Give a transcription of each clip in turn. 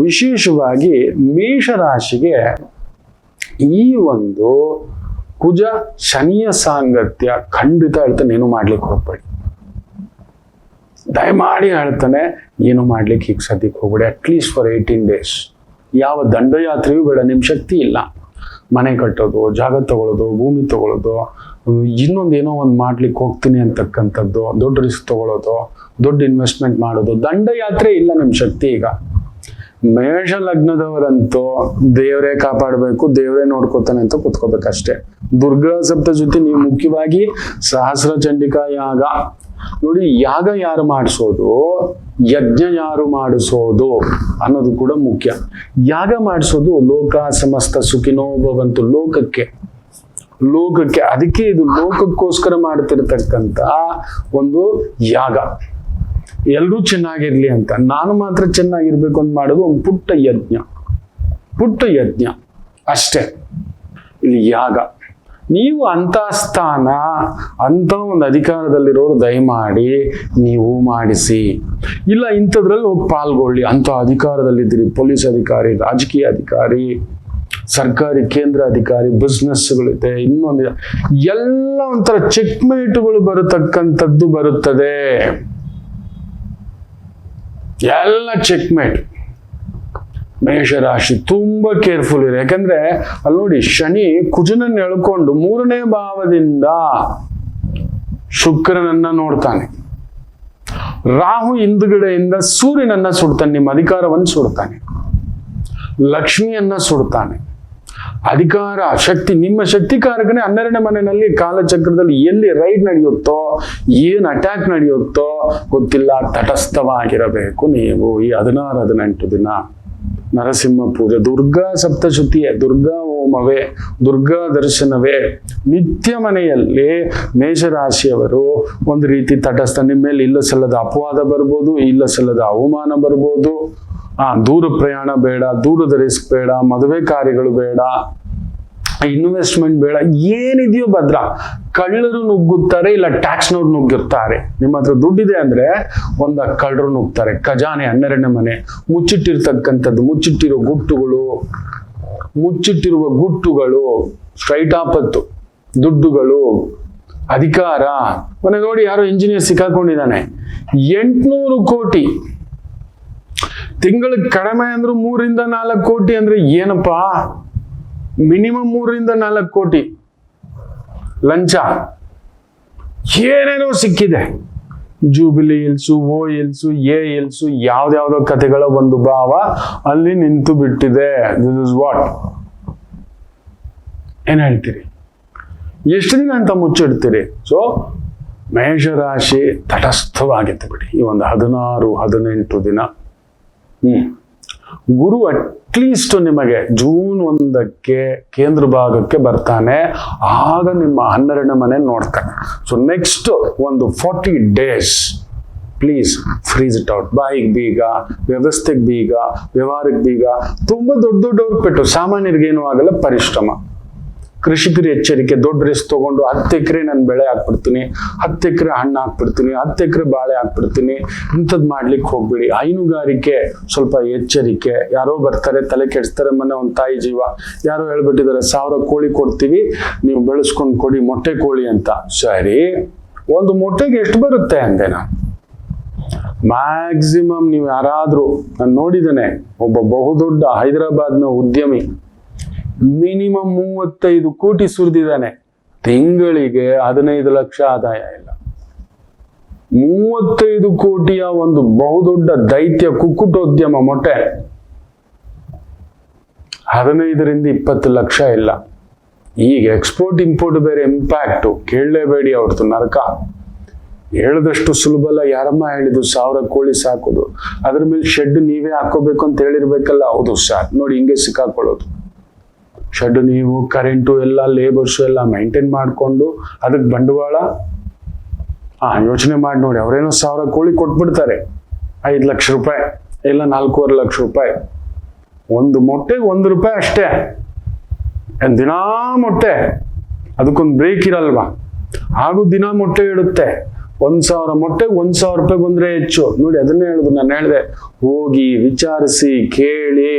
ವಿಶೇಷವಾಗಿ ಮೇಷರಾಶಿಗೆ ಈ ಒಂದು ಕುಜ ಶನಿಯ ಸಾಂಗತ್ಯ ಖಂಡಿತ ಹೇಳ್ತಾನೆ, ಏನು ಮಾಡ್ಲಿಕ್ಕೆ ಹೋಗ್ಬೇಡಿ. ದಯಮಾಡಿ ಹೇಳ್ತಾನೆ, ಏನು ಮಾಡ್ಲಿಕ್ಕೆ ಈಗ ಸದ್ಯಕ್ಕೆ ಹೋಗ್ಬೇಡಿ. ಅಟ್ಲೀಸ್ಟ್ ಫಾರ್ 18 days ಯಾವ ದಂಡಯಾತ್ರೆಯೂ ಬೇಡ. ನಿಮ್ಮ ಶಕ್ತಿ ಇಲ್ಲ. ಮನೆ ಕಟ್ಟೋದು, ಜಾಗ ತಗೊಳ್ಳೋದು, ಭೂಮಿ ತಗೊಳ್ಳೋದು, ಇನ್ನೊಂದು ಏನೋ ಒಂದು ಮಾಡ್ಲಿಕ್ಕೆ ಹೋಗ್ತೀನಿ ಅಂತಕ್ಕಂಥದ್ದು, ದೊಡ್ಡ ರಿಸ್ಕ್ ತಗೊಳ್ಳೋದು, ದೊಡ್ಡ ಇನ್ವೆಸ್ಟ್ಮೆಂಟ್ ಮಾಡೋದು, ದಂಡಯಾತ್ರೆ ಇಲ್ಲ ನಿಮ್ಮ ಶಕ್ತಿ ಈಗ. ಮೇಷ ಲಗ್ನದವರಂತೂ ದೇವರೇ ಕಾಪಾಡಬೇಕು, ದೇವರೇ ನೋಡ್ಕೋತಾನೆ ಅಂತ ಕುತ್ಕೋಬೇಕಷ್ಟೇ. ದುರ್ಗಾ ಸಪ್ತಶತಿ ನೀವು ಮುಖ್ಯವಾಗಿ ಸಹಸ್ರ ಚಂಡಿಕಾ ಯಾಗ ನೋಡಿ. ಯಾಗ ಯಾರು ಮಾಡಿಸೋದು, ಯಜ್ಞ ಯಾರು ಮಾಡಿಸೋದು ಅನ್ನೋದು ಕೂಡ ಮುಖ್ಯ. ಯಾಗ ಮಾಡಿಸೋದು ಲೋಕ ಸಮಸ್ತ ಸುಖಿನೋ ಭವಂತು, ಲೋಕಕ್ಕೆ. ಅದಕ್ಕೆ ಇದು ಲೋಕಕ್ಕೋಸ್ಕರ ಮಾಡ್ತಿರ್ತಕ್ಕಂಥ ಒಂದು ಯಾಗ. ಎಲ್ಲರೂ ಚೆನ್ನಾಗಿರ್ಲಿ ಅಂತ, ನಾನು ಮಾತ್ರ ಚೆನ್ನಾಗಿರ್ಬೇಕು ಅಂತ ಮಾಡೋದು ಒಂದು ಪುಟ್ಟ ಯಜ್ಞ ಅಷ್ಟೇ. ಇಲ್ಲಿ ಯಾಗ. ನೀವು ಅಂತ ಸ್ಥಾನ, ಅಂತ ಒಂದು ಅಧಿಕಾರದಲ್ಲಿರೋರು ದಯಮಾಡಿ ನೀವು ಮಾಡಿಸಿ. ಇಲ್ಲ ಇಂಥದ್ರಲ್ಲಿ ಹೋಗಿ ಪಾಲ್ಗೊಳ್ಳಿ. ಅಂತ ಅಧಿಕಾರದಲ್ಲಿದ್ದೀರಿ, ಪೊಲೀಸ್ ಅಧಿಕಾರಿ, ರಾಜಕೀಯ ಅಧಿಕಾರಿ, ಸರ್ಕಾರಿ ಕೇಂದ್ರ ಅಧಿಕಾರಿ, ಬಿಸ್ನೆಸ್ಗಳಿದೆ, ಇನ್ನೊಂದು ಎಲ್ಲ ಒಂಥರ ಚೆಕ್ಮೇಟ್ಗಳು ಬರತಕ್ಕಂಥದ್ದು ಬರುತ್ತದೆ. ಎಲ್ಲ ಚೆಕ್ಮೇಟ್. ಮೇಷರಾಶಿ ತುಂಬಾ ಕೇರ್ಫುಲ್ ಇರಿ. ಯಾಕಂದ್ರೆ ಅಲ್ಲಿ ನೋಡಿ, ಶನಿ ಕುಜನನ್ನು ಎಳ್ಕೊಂಡು 3ನೇ ಭಾವದಿಂದ ಶುಕ್ರನನ್ನ ನೋಡ್ತಾನೆ. ರಾಹು ಹಿಂದುಗಡೆಯಿಂದ ಸೂರ್ಯನನ್ನ ಸುಡ್ತಾನೆ, ನಿಮ್ಮ ಅಧಿಕಾರವನ್ನು ಸುಡ್ತಾನೆ, ಲಕ್ಷ್ಮಿಯನ್ನ ಸುಡ್ತಾನೆ. ಅಧಿಕಾರ ಶಕ್ತಿ, ನಿಮ್ಮ ಶಕ್ತಿಕಾರಕನೇ 12ನೇ ಮನೆಯಲ್ಲಿ ಕಾಲಚಕ್ರದಲ್ಲಿ ಎಲ್ಲಿ ರೈಡ್ ನಡೆಯುತ್ತೋ, ಏನ್ ಅಟ್ಯಾಕ್ ನಡೆಯುತ್ತೋ ಗೊತ್ತಿಲ್ಲ, ತಟಸ್ಥವಾಗಿರಬೇಕು ನೀವು ಈ 16-18 ದಿನ. ನರಸಿಂಹ ಪೂಜೆ, ದುರ್ಗಾ ಸಪ್ತಶತಿಯೇ, ದುರ್ಗಾ ಹೋಮವೇ, ದುರ್ಗಾ ದರ್ಶನವೇ ನಿತ್ಯ. ಮನೆಯಲ್ಲಿ ಮೇಷರಾಶಿಯವರು ಒಂದು ರೀತಿ ತಟಸ್ಥ. ನಿಮ್ಮ ಮೇಲೆ ಇಲ್ಲ ಸಲ್ಲದ ಅಪವಾದ ಬರ್ಬೋದು, ಇಲ್ಲ ಸಲ್ಲದ ಅವಮಾನ ಬರ್ಬೋದು. ದೂರ ಪ್ರಯಾಣ ಬೇಡ, ದೂರದ ರಿಸ್ಕ್ ಬೇಡ, ಮದುವೆ ಕಾರ್ಯಗಳು ಬೇಡ, ಇನ್ವೆಸ್ಟ್ಮೆಂಟ್ ಬೇಡ, ಏನಿದೆಯೋ ಭದ್ರ. ಕಳ್ಳರು ನುಗ್ಗುತ್ತಾರೆ, ಇಲ್ಲ ಟ್ಯಾಕ್ಸ್ನವ್ರು ನುಗ್ಗಿರ್ತಾರೆ. ನಿಮ್ಮ ಹತ್ರ ದುಡ್ಡಿದೆ ಅಂದ್ರೆ ಒಂದ ಕಳ್ಳರು ನುಗ್ತಾರೆ. ಖಜಾನೆ 12ನೇ ಮನೆ, ಮುಚ್ಚಿಟ್ಟಿರುವ ಗುಟ್ಟುಗಳು, ಸ್ಟ್ರೈಟ್ ಆಪತ್ತು, ದುಡ್ಡುಗಳು, ಅಧಿಕಾರ. ಮೊನ್ನೆ ನೋಡಿ, ಯಾರೋ ಇಂಜಿನಿಯರ್ ಸಿಕ್ಕಾಕೊಂಡಿದ್ದಾನೆ, 800 ಕೋಟಿ. ತಿಂಗಳಿಗೆ ಕಡಿಮೆ ಅಂದ್ರು 3ರಿಂದ 4 ಕೋಟಿ ಅಂದ್ರೆ ಏನಪ್ಪಾ? ಮಿನಿಮಮ್ 3ರಿಂದ 4 ಕೋಟಿ ಲಂಚ. ಏನೇನೋ ಸಿಕ್ಕಿದೆ. Jubilee Hills, O Hills, A Hills, ಯಾವ್ದಾವ್ದೋ ಕಥೆಗಳ ಒಂದು ಭಾವ ಅಲ್ಲಿ ನಿಂತು ಬಿಟ್ಟಿದೆ. This is what. ಏನ್ ಹೇಳ್ತೀರಿ? ಎಷ್ಟು ದಿನ ಅಂತ ಮುಚ್ಚಿಡ್ತೀರಿ? ಸೊ ಮೇಷರಾಶಿ ತಟಸ್ಥವಾಗಿತ್ತು ಬಿಡಿ ಈ ಒಂದು 16-18 ದಿನ. ಗುರು ಅಟ್ಲೀಸ್ಟ್ ನಿಮಗೆ ಜೂನ್ 1ಕ್ಕೆ ಕೇಂದ್ರ ಭಾಗಕ್ಕೆ ಬರ್ತಾನೆ. ಆಗ ನಿಮ್ಮ 12ನೇ ಮನೆ ನೋಡ್ತಾನೆ. ಸೊ ನೆಕ್ಸ್ಟ್ ಒಂದು 40 days please freeze it out. ಬಾಯಿಗೆ ಬೀಗ, ವ್ಯವಸ್ಥೆಗೆ ಬೀಗ, ವ್ಯವಹಾರಕ್ಕೆ ಬೀಗ. ತುಂಬಾ ದೊಡ್ಡವ್ರಿಗೆ ಪೆಟ್ಟು, ಸಾಮಾನ್ಯರಿಗೇನು ಆಗಲ್ಲ. ಪರಿಶ್ರಮ. ಕೃಷಿಕರು ಎಚ್ಚರಿಕೆ. ದೊಡ್ಡ ರಿಸ್ಕ್ ತಗೊಂಡು 10 ಎಕರೆ ನಾನು ಬೆಳೆ ಹಾಕ್ಬಿಡ್ತೀನಿ, 10 ಎಕರೆ ಹಣ್ಣು ಹಾಕ್ಬಿಡ್ತೀನಿ, 10 ಎಕರೆ ಬಾಳೆ ಹಾಕ್ಬಿಡ್ತೀನಿ, ಇಂಥದ್ದು ಮಾಡ್ಲಿಕ್ಕೆ ಹೋಗ್ಬಿಡಿ. ಹೈನುಗಾರಿಕೆ ಸ್ವಲ್ಪ ಎಚ್ಚರಿಕೆ. ಯಾರೋ ಬರ್ತಾರೆ, ತಲೆ ಕೆಡಿಸ್ತಾರೆ. ಮೊನ್ನೆ ಒಂದು ತಾಯಿ ಜೀವ ಯಾರೋ ಹೇಳ್ಬಿಟ್ಟಿದ್ದಾರೆ, 1000 ಕೋಳಿ ಕೊಡ್ತೀವಿ, ನೀವು ಬೆಳೆಸ್ಕೊಂಡು ಕೊಡಿ, ಮೊಟ್ಟೆ ಕೋಳಿ ಅಂತ. ಸರಿ, ಒಂದು ಮೊಟ್ಟೆಗೆ ಎಷ್ಟು ಬರುತ್ತೆ ಅಂದೆ ನಾನು. ಮ್ಯಾಕ್ಸಿಮಮ್ ನೀವು ಯಾರಾದ್ರೂ, ನಾನು ನೋಡಿದ್ದೇನೆ, ಒಬ್ಬ ಬಹುದೊಡ್ಡ ಹೈದರಾಬಾದ್ನ ಉದ್ಯಮಿ ಮಿನಿಮಮ್ 35 ಕೋಟಿ ಸುರಿದಿದ್ದಾನೆ. ತಿಂಗಳಿಗೆ 15 ಲಕ್ಷ ಆದಾಯ ಇಲ್ಲ. 35 ಕೋಟಿಯ ಒಂದು ಬಹುದೊಡ್ಡ ದೈತ್ಯ ಕುಕ್ಕುಟೋದ್ಯಮ ಮೊಟ್ಟೆ 15ರಿಂದ 20 ಲಕ್ಷ ಇಲ್ಲ. ಈಗ ಎಕ್ಸ್ಪೋರ್ಟ್ ಇಂಪೋರ್ಟ್ ಬೇರೆ ಇಂಪ್ಯಾಕ್ಟು ಕೇಳಲೇಬೇಡಿ. ಅವ್ರದ್ದು ನರಕ. ಹೇಳಿದಷ್ಟು ಸುಲಭ ಅಲ್ಲ. ಯಾರಮ್ಮ ಹೇಳಿದ್ದು 1000 ಕೋಳಿ ಸಾಕೋದು? ಅದ್ರ ಮೇಲೆ ಶೆಡ್ ನೀವೇ ಹಾಕೋಬೇಕು ಅಂತ ಹೇಳಿರ್ಬೇಕಲ್ಲ. ಹೌದು ಸರ್, ನೋಡಿ ಹಿಂಗೆ ಸಿಕ್ಕಾಕೊಳ್ಳೋದು. ಶೆಡ್ ನೀವು, ಕರೆಂಟು ಎಲ್ಲ, ಲೇಬರ್ಸು ಎಲ್ಲ ಮೈಂಟೈನ್ ಮಾಡಿಕೊಂಡು ಅದಕ್ಕೆ ಬಂಡವಾಳ. ಯೋಚನೆ ಮಾಡಿ ನೋಡಿ, ಅವರೇನೋ 1000 ಕೋಳಿ ಕೊಟ್ಬಿಡ್ತಾರೆ, 5 ಲಕ್ಷ ರೂಪಾಯಿ, ಇಲ್ಲ 4.25 ಲಕ್ಷ ರೂಪಾಯಿ. ಒಂದು ಮೊಟ್ಟೆಗೆ 1 ರೂಪಾಯಿ ಅಷ್ಟೇ. ದಿನಾ ಮೊಟ್ಟೆ, ಅದಕ್ಕೊಂದು ಬ್ರೇಕ್ ಇರಲ್ವಾ? ಹಾಗೂ ದಿನ ಮೊಟ್ಟೆ ಇಡುತ್ತೆ. 1,000 ಮೊಟ್ಟೆಗೆ 1,000 ರೂಪಾಯಿ ಬಂದ್ರೆ ಹೆಚ್ಚು. ನೋಡಿ, ಅದನ್ನೇ ಹೇಳುದು. ನಾನು ಹೇಳಿದೆ, ಹೋಗಿ ವಿಚಾರಿಸಿ ಕೇಳಿ.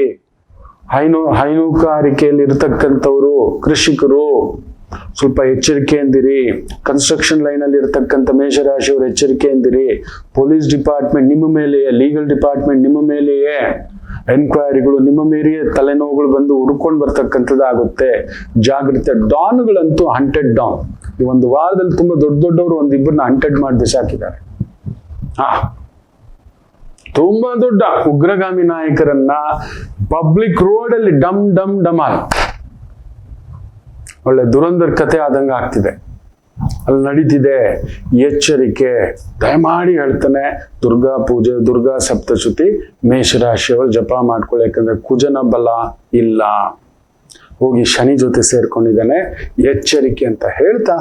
ಹೈನುಗಾರಿಕೆಯಲ್ಲಿ ಇರತಕ್ಕಂಥವ್ರು, ಕೃಷಿಕರು ಸ್ವಲ್ಪ ಎಚ್ಚರಿಕೆಯಿಂದಿರಿ. ಕನ್ಸ್ಟ್ರಕ್ಷನ್ ಲೈನ್ ಅಲ್ಲಿ ಇರತಕ್ಕಂಥ ಮೇಷರಾಶಿಯವರು ಎಚ್ಚರಿಕೆಯಿಂದಿರಿ. ಪೊಲೀಸ್ ಡಿಪಾರ್ಟ್ಮೆಂಟ್ ನಿಮ್ಮ ಮೇಲೆಯೇ, ಲೀಗಲ್ ಡಿಪಾರ್ಟ್ಮೆಂಟ್ ನಿಮ್ಮ ಮೇಲೆಯೇ, ಎನ್ಕ್ವೈರಿಗಳು ನಿಮ್ಮ ಮೇಲೆಯೇ ತಲೆನೋವುಗಳು ಬಂದು ಹುಡ್ಕೊಂಡು ಬರ್ತಕ್ಕಂಥದ್ದಾಗುತ್ತೆ. ಜಾಗ್ರತೆ. ಡಾನ್ಗಳಂತೂ ಹಂಟೆಡ್ ಡೌನ್. ಈ ಒಂದು ವಾರದಲ್ಲಿ ತುಂಬಾ ದೊಡ್ಡವರು ಒಂದಿಬ್ಬರನ್ನ ಹಂಟೆಡ್ ಮಾಡಿ ಬಿಸಾಕಿದ್ದಾರೆ. ತುಂಬಾ ದೊಡ್ಡ ಉಗ್ರಗಾಮಿ ನಾಯಕರನ್ನ ಪಬ್ಲಿಕ್ ರೋಡ್ ಅಲ್ಲಿ ಡಮ್ ಡಮ್ ಡಮಾಲ್, ಒಳ್ಳೆ ದುರಂಧರ್ ಕಥೆ ಆದಂಗ ಆಗ್ತಿದೆ, ಅಲ್ಲಿ ನಡೀತಿದೆ. ಎಚ್ಚರಿಕೆ. ದಯಮಾಡಿ ಹೇಳ್ತಾನೆ, ದುರ್ಗಾ ಪೂಜೆ, ದುರ್ಗಾ ಸಪ್ತಶತಿ ಮೇಷರಾಶಿಯವರು ಜಪ ಮಾಡ್ಕೊಳ್ಳಿ. ಯಾಕಂದ್ರೆ ಕುಜನ ಬಲ ಇಲ್ಲ, ಹೋಗಿ ಶನಿ ಜೊತೆ ಸೇರ್ಕೊಂಡಿದ್ದಾನೆ. ಎಚ್ಚರಿಕೆ ಅಂತ ಹೇಳ್ತಾ